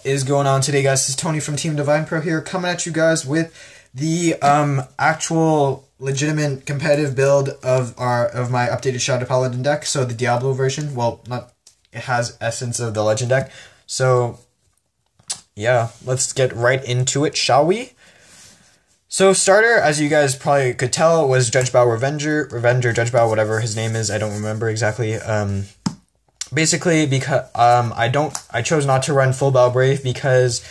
is going on today, guys? This is Tony from Team Divine Pro here, coming at you guys with the actual legitimate competitive build of my updated Shadow Paladin deck. So the Diablo version. Well, not it has essence of the Legend deck. So yeah, let's get right into it, shall we? So starter, as you guys probably could tell, was Judgebao Revenger, Judgebao, whatever his name is. I don't remember exactly. Basically, because I chose not to run full Bell Brave because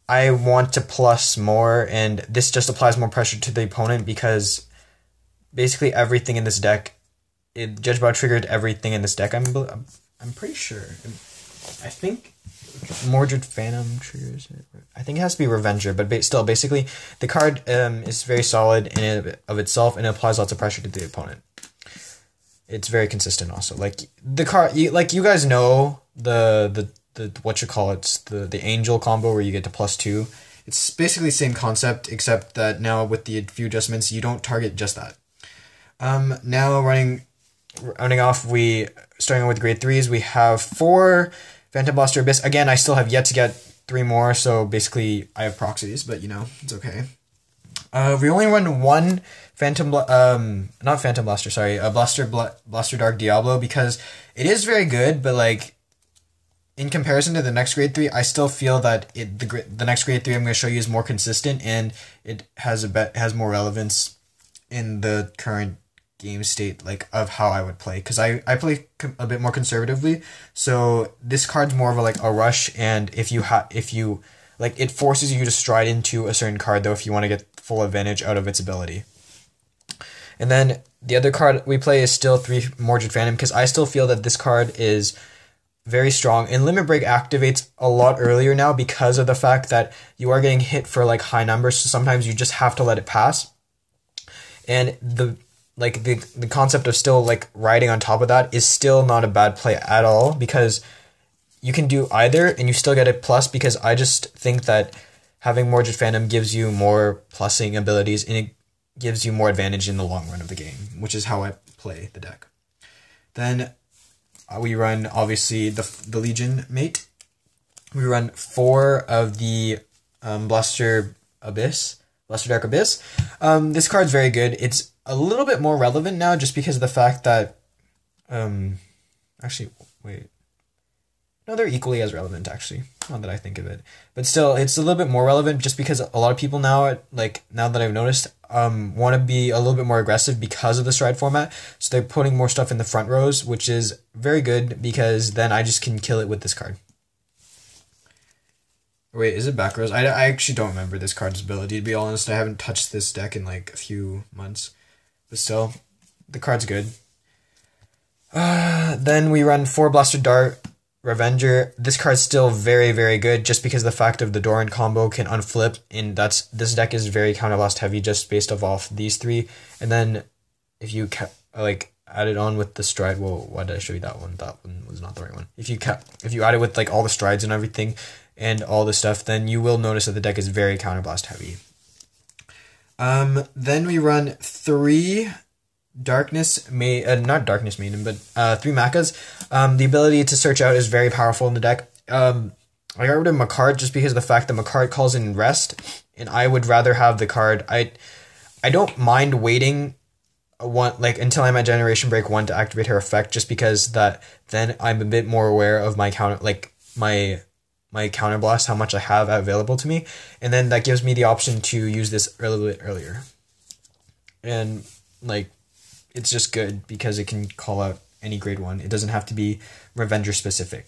I want to plus more, and this just applies more pressure to the opponent because basically everything in this deck, Judgebao triggered everything in this deck. I'm pretty sure. I think Mordred Phantom triggers it. I think it has to be Revenger, but still, basically, the card is very solid in and of itself, and it applies lots of pressure to the opponent. It's very consistent also. Like the card, you guys know the what you call it, the angel combo where you get to +2. It's basically the same concept, except that now with the few adjustments, you don't target just that. Now running off, starting with grade 3s, we have 4 Phantom Blaster Abyss. Again, I still have yet to get 3 more, so basically I have proxies, but you know, it's okay. We only run one not Phantom Blaster, sorry, a Blaster Dark Diablo, because it is very good, but like, in comparison to the next grade 3, I still feel that the next grade 3 I'm going to show you is more consistent, and it has more relevance in the current game state, like, of how I would play, because I play a bit more conservatively, so this card's more of a rush, and if you like, it forces you to stride into a certain card, though, if you want to get full advantage out of its ability. And then the other card we play is still 3 Mordred Phantom, because I still feel that this card is very strong, and Limit Break activates a lot earlier now because of the fact that you are getting hit for like high numbers, so sometimes you just have to let it pass. And the concept of still like riding on top of that is still not a bad play at all, because you can do either and you still get a plus, because I just think that having Mordred Phantom gives you more plussing abilities, and it gives you more advantage in the long run of the game, which is how I play the deck. Then we run, obviously, the Legion mate. We run 4 of the Blaster Dark Abyss. This card's very good. It's a little bit more relevant now just because of the fact that... actually, wait. No, they're equally as relevant, actually, now that I think of it. But still, it's a little bit more relevant just because a lot of people now, now that I've noticed, want to be a little bit more aggressive because of the stride format. So they're putting more stuff in the front rows, which is very good because then I just can kill it with this card. Wait, is it back rows? I actually don't remember this card's ability, to be honest. I haven't touched this deck in like a few months. But still, the card's good. Then we run 4 Blaster Dart Revenger. This card's still very, very good just because the fact of the Doran combo can unflip, and this deck is very counterblast heavy just based off these 3. And then if you add it on with the stride, well, why did I show you that one? That one was not the right one. If you add it with like all the strides and everything and all the stuff, then you will notice that the deck is very counterblast heavy. Then we run 3 not Darkness Maiden, but 3 Machas. The ability to search out is very powerful in the deck. I got rid of Makart just because of the fact that Makart calls in Rest, and I would rather have the card. I don't mind waiting until I'm at Generation Break 1 to activate her effect, just because then I'm a bit more aware of my my counterblast, how much I have available to me, and then that gives me the option to use this a little bit earlier. And it's just good because it can call out any grade 1. It doesn't have to be Revenger specific.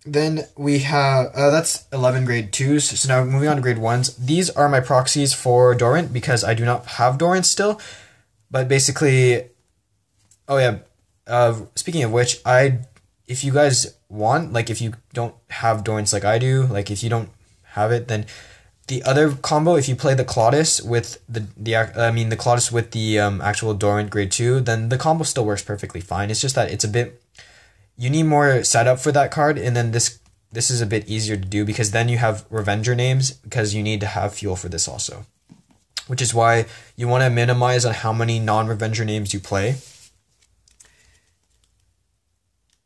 Then we have, that's 11 grade 2s. So now moving on to grade 1s. These are my proxies for Dorant because I do not have Dorant still. But basically, oh yeah, speaking of which, if you guys want, if you don't have Dorants like I do, if you don't have it, then the other combo, if you play the Claudus with the Claudus with the actual Dorant grade 2, then the combo still works perfectly fine. It's just that it's a bit, you need more setup for that card, and then this is a bit easier to do because then you have Revenger names, because you need to have fuel for this also. Which is why you want to minimize on how many non-Revenger names you play.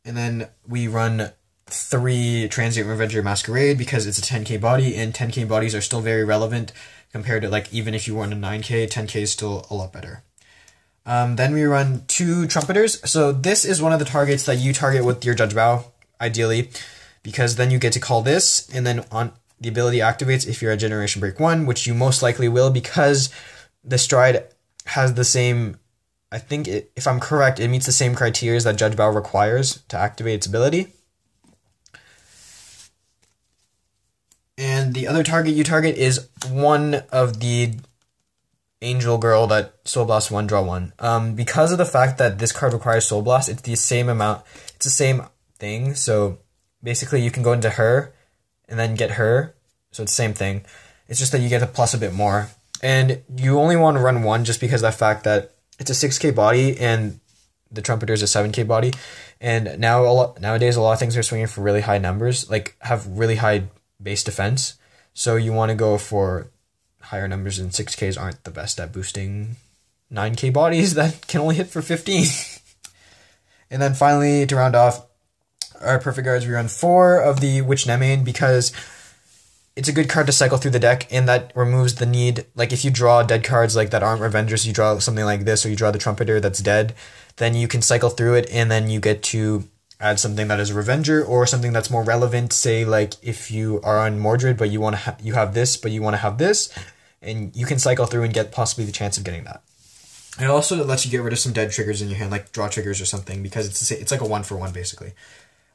And then we run 3 Transient Revenger Masquerade because it's a 10k body, and 10k bodies are still very relevant compared to, like, even if you run a 9k, 10k is still a lot better. Then we run 2 Trumpeters. So this is one of the targets that you target with your Judge Bow, ideally, because then you get to call this, and then on the ability activates if you're a Generation Break 1, which you most likely will because the Stride has the same, I think, if I'm correct, it meets the same criteria that Judge Bow requires to activate its ability. And the other target you target is one of the Angel Girl that Soul Blast 1, draw 1. Because of the fact that this card requires Soul Blast, it's the same amount, it's the same thing. So basically you can go into her and then get her. So it's the same thing. It's just that you get a plus a bit more. And you only want to run 1 just because of the fact that it's a 6k body and the Trumpeter is a 7k body. And nowadays a lot of things are swinging for really high numbers, like have really high base defense. So you want to go for higher numbers, and 6ks aren't the best at boosting 9k bodies that can only hit for 15. And then finally, to round off our perfect guards, we run 4 of the Witch Nemane because it's a good card to cycle through the deck, and that removes the need, like if you draw dead cards like that aren't Revengers, you draw something like this, or you draw the Trumpeter that's dead, then you can cycle through it, and then you get to add something that is a Revenger, or something that's more relevant, say like if you are on Mordred, but you want to you have this, but you want to have this, and you can cycle through and get possibly the chance of getting that. It also lets you get rid of some dead triggers in your hand, like draw triggers or something, because it's like a 1-for-1 basically.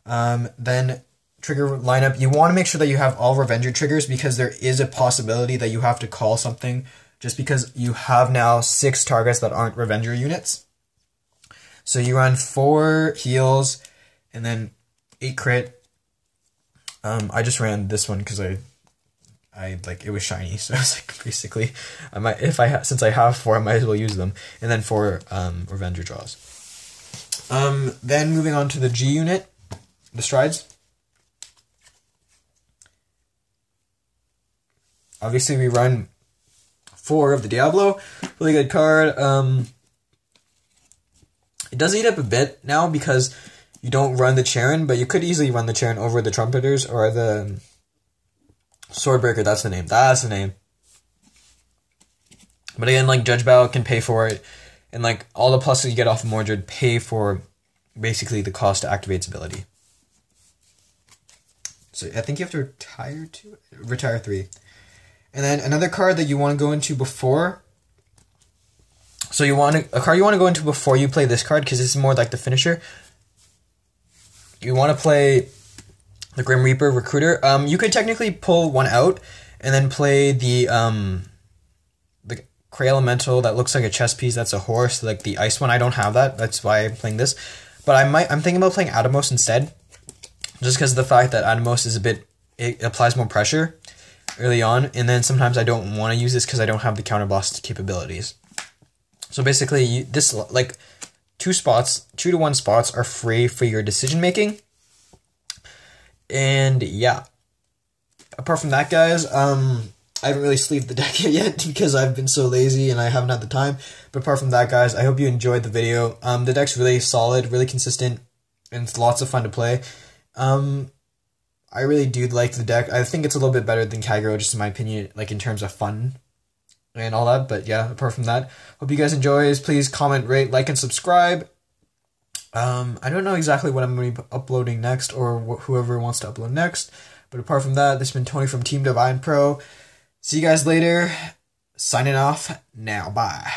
Then trigger lineup, you want to make sure that you have all Revenger triggers, because there is a possibility that you have to call something just because you have now 6 targets that aren't Revenger units. So you run 4 heals and then 8 crit. I just ran this one because I like it was shiny, so I was like, basically I might, since I have 4, I might as well use them. And then 4 Revenger draws. Then moving on to the G unit, the Strides. Obviously, we run 4 of the Diablo. Really good card. It does eat up a bit now because you don't run the Charon, but you could easily run the Charon over the Trumpeters or the Swordbreaker. That's the name. That's the name. But again, like Judge Bow can pay for it, and like all the pluses you get off of Mordred pay for basically the cost to activate its ability. So I think you have to retire 3. And then another card that you want to go into before. So a card you want to go into before you play this card, because this is more like the finisher. You want to play the Grim Reaper Recruiter. You could technically pull one out and then play the Cray Elemental that looks like a chess piece. That's a horse, like the ice one. I don't have that. That's why I'm playing this. But I'm thinking about playing Atomos instead, just because of the fact that Atomos is it applies more pressure early on, and then sometimes I don't want to use this because I don't have the counterblast capabilities. So basically, this like 2 to 1 spots are free for your decision making. And yeah, apart from that, guys, I haven't really sleeved the deck yet because I've been so lazy and I haven't had the time. But apart from that, guys, I hope you enjoyed the video. The deck's really solid, really consistent, and it's lots of fun to play. I really do like the deck. I think it's a little bit better than Kagero, just in my opinion, like in terms of fun and all that. But yeah, apart from that, hope you guys enjoy. Please comment, rate, like, and subscribe. I don't know exactly what I'm going to be uploading next, or whoever wants to upload next. But apart from that, this has been Tony from Team Divine Pro. See you guys later. Signing off now. Bye.